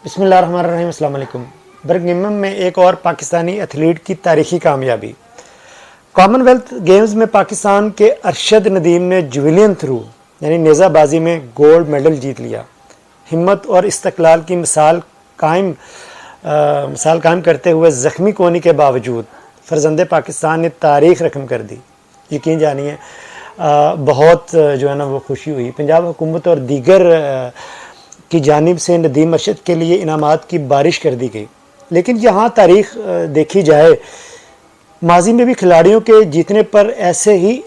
بسم اللہ الرحمن الرحیم۔ السلام علیکم۔ برمنگھم میں ایک اور پاکستانی ایتھلیٹ کی تاریخی کامیابی۔ کامن ویلتھ گیمز میں پاکستان کے ارشد ندیم نے جویلین تھرو یعنی نیزہ بازی میں گولڈ میڈل جیت لیا۔ ہمت اور استقلال کی مثال قائم کرتے ہوئے زخمی کونی کے باوجود فرزند پاکستان نے تاریخ رقم کر دی۔ یقین جانیے بہت جو ہے نا وہ خوشی ہوئی۔ پنجاب حکومت اور دیگر کی جانب سے ندیم ارشد کے لیے انعامات کی بارش کر دی گئی، لیکن یہاں تاریخ دیکھی جائے ماضی میں بھی کھلاڑیوں کے جیتنے پر ایسے ہی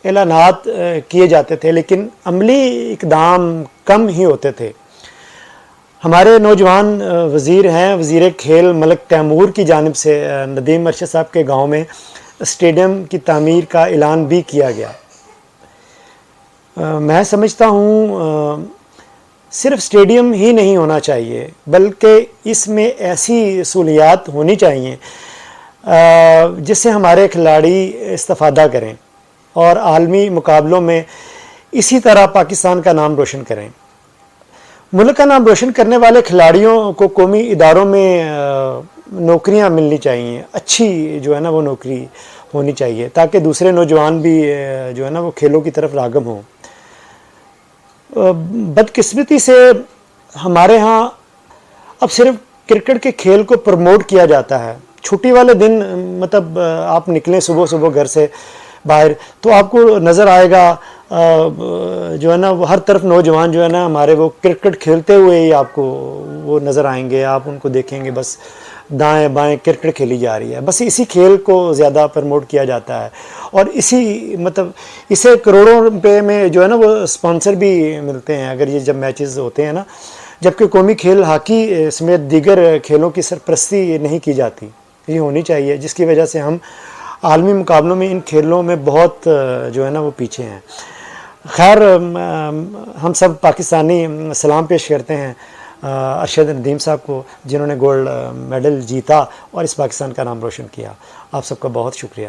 اعلانات کیے جاتے تھے، لیکن عملی اقدام کم ہی ہوتے تھے۔ ہمارے نوجوان وزیر ہیں، وزیر کھیل ملک تیمور کی جانب سے ندیم ارشد صاحب کے گاؤں میں اسٹیڈیم کی تعمیر کا اعلان بھی کیا گیا۔ میں سمجھتا ہوں صرف اسٹیڈیم ہی نہیں ہونا چاہیے، بلکہ اس میں ایسی سہولیات ہونی چاہیے جس سے ہمارے کھلاڑی استفادہ کریں اور عالمی مقابلوں میں اسی طرح پاکستان کا نام روشن کریں۔ ملک کا نام روشن کرنے والے کھلاڑیوں کو قومی اداروں میں نوکریاں ملنی چاہیے، اچھی جو ہے نا وہ نوکری ہونی چاہیے، تاکہ دوسرے نوجوان بھی جو ہے نا وہ کھیلوں کی طرف راغب ہوں۔ بدقسمتی سے ہمارے ہاں اب صرف کرکٹ کے کھیل کو پروموٹ کیا جاتا ہے۔ چھٹی والے دن مطلب آپ نکلیں صبح گھر سے باہر تو آپ کو نظر آئے گا جو ہے نا وہ ہر طرف نوجوان جو ہے نا ہمارے وہ کرکٹ کھیلتے ہوئے ہی آپ کو وہ نظر آئیں گے۔ آپ ان کو دیکھیں گے بس دائیں بائیں کرکٹ کھیلی جا رہی ہے، بس اسی کھیل کو زیادہ پروموٹ کیا جاتا ہے، اور اسے کروڑوں روپے میں جو ہے نا وہ سپانسر بھی ملتے ہیں اگر یہ جب میچز ہوتے ہیں نا، جبکہ قومی کھیل ہاکی سمیت دیگر کھیلوں کی سرپرستی نہیں کی جاتی۔ یہ ہونی چاہیے، جس کی وجہ سے ہم عالمی مقابلوں میں ان کھیلوں میں بہت جو ہے نا وہ پیچھے ہیں۔ خیر، ہم سب پاکستانی سلام پیش کرتے ہیں ارشد ندیم صاحب کو، جنہوں نے گولڈ میڈل جیتا اور اس پاکستان کا نام روشن کیا۔ آپ سب کا بہت شکریہ۔